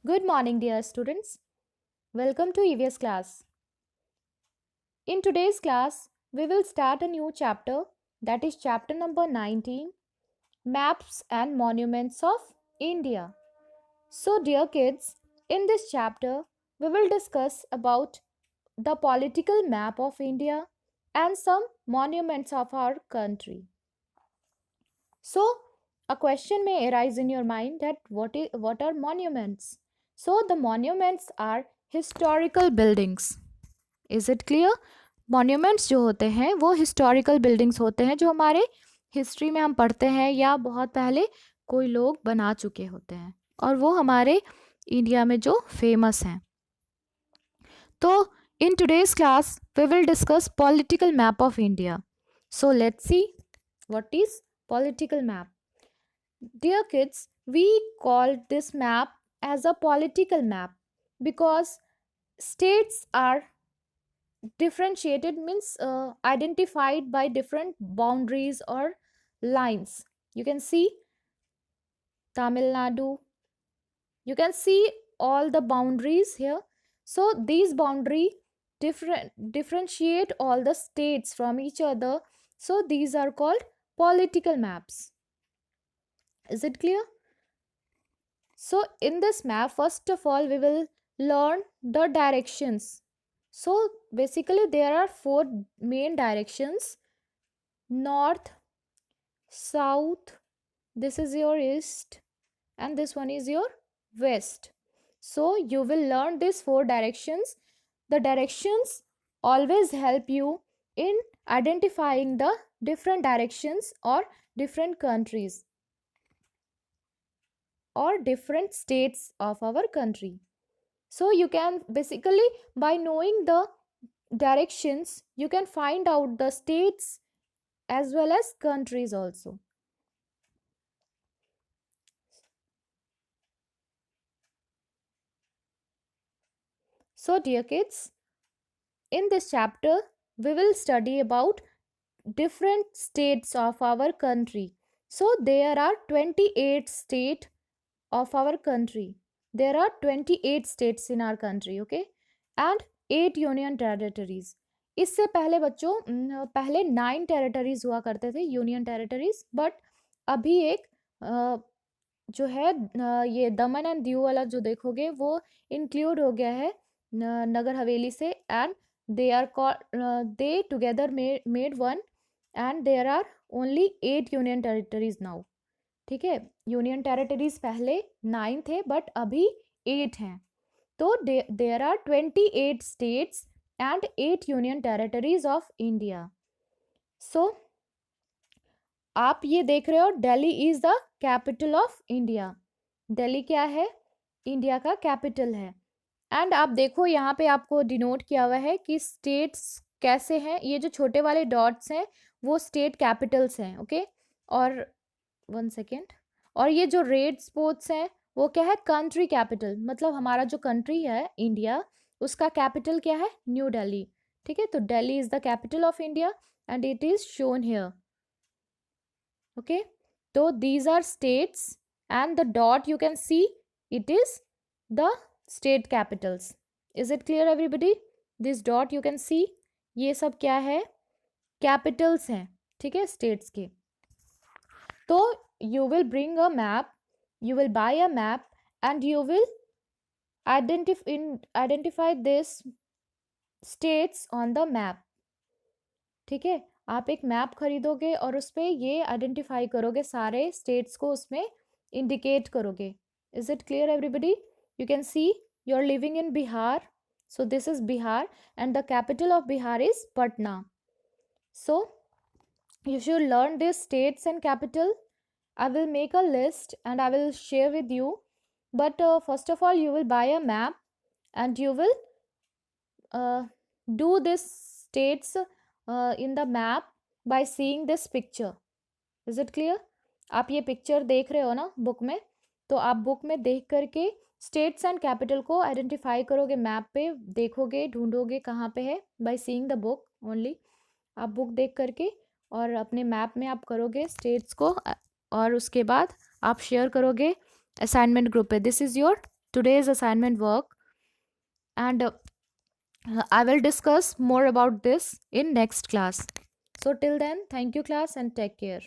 Good morning, dear students. Welcome to EVS class. In today's class, we will start a new chapter, that is chapter number 19, Maps and Monuments of India. So, dear kids, in this chapter, we will discuss about the political map of India and some monuments of our country. So, a question may arise in your mind that what are monuments? So, the monuments are historical buildings. Is it clear? Monuments जो होते हैं वो historical buildings होते हैं जो हमारे history में हम पढ़ते हैं या बहुत पहले कोई लोग बना चुके होते हैं और वो हमारे इंडिया में जो फेमस हैं. तो in today's class we will discuss political map of India. So let's see what is political map. Dear kids, we call this map as a political map because states are differentiated, means identified by different boundaries or lines. You can see Tamil Nadu, you can see all the boundaries here. So these boundary differentiate all the states from each other. So these are called political maps. Is it clear? So in this map, first of all, we will learn the directions. So basically there are four main directions: north, south, this is your east, and this one is your west. So you will learn these four directions. The directions always help you in identifying the different directions or different countries or different states of our country. So you can basically, by knowing the directions, you can find out the states as well as countries also. So dear kids, in this chapter we will study about different states of our country. So there are 28 states of our country. There are 28 states in our country, okay, and 8 union territories. इससे पहले बच्चों पहले 9 territories हुआ करते थे, union territories, but अभी एक जो है ये दमन एंड दीव वाला जो देखोगे वो इंक्लूड हो गया है नगर हवेली से, and they are called they together made one, and there are only 8 union territories now. ठीक है, यूनियन टेरिटरीज पहले 9 थे बट अभी 8 हैं. तो there are 28 states and 8 union territories of India. So आप ये देख रहे हो, Delhi is the capital of India. Delhi क्या है? इंडिया का कैपिटल है. एंड आप देखो यहाँ पे आपको डिनोट किया हुआ है कि स्टेट्स कैसे हैं. ये जो छोटे वाले डॉट्स हैं वो स्टेट कैपिटल्स हैं, ओके. और 1 सेकेंड, और ये जो रेड स्पॉट्स हैं वो क्या है? Country capital. मतलब हमारा जो कंट्री है इंडिया, उसका कैपिटल क्या है? न्यू दिल्ली. ठीक है, तो Delhi is the capital of India and it is shown here, okay. So these are states and the dot you can see, it is the state capitals. Is it clear everybody? This dot you can see, ये सब क्या है? Capitals हैं, ठीक है, states के. तो you will bring a map, you will buy a map and you will identify this states on the map. ठीक है, आप एक मैप खरीदोगे और उस पर ये आइडेंटिफाई करोगे, सारे स्टेट्स को उसमें इंडिकेट करोगे. Is it clear everybody? You can see you are living in Bihar, so this is Bihar and the capital of Bihar is Patna. So you should learn these states and capital. I will make a list and I will share with you, but first of all you will buy a map and you will do this states in the map by seeing this picture. Is it clear? आप ये picture देख रहे हो ना book में, तो आप book में देख करके स्टेट्स एंड कैपिटल को आइडेंटिफाई करोगे, मैप पे देखोगे, ढूंढोगे कहाँ पे है, by seeing the book only. आप बुक देख करके और अपने मैप में आप करोगे स्टेट्स को, और उसके बाद आप शेयर करोगे असाइनमेंट ग्रुप पे. This is your today's assignment work, and I will discuss more about this in next class. So till then, thank you class and take care.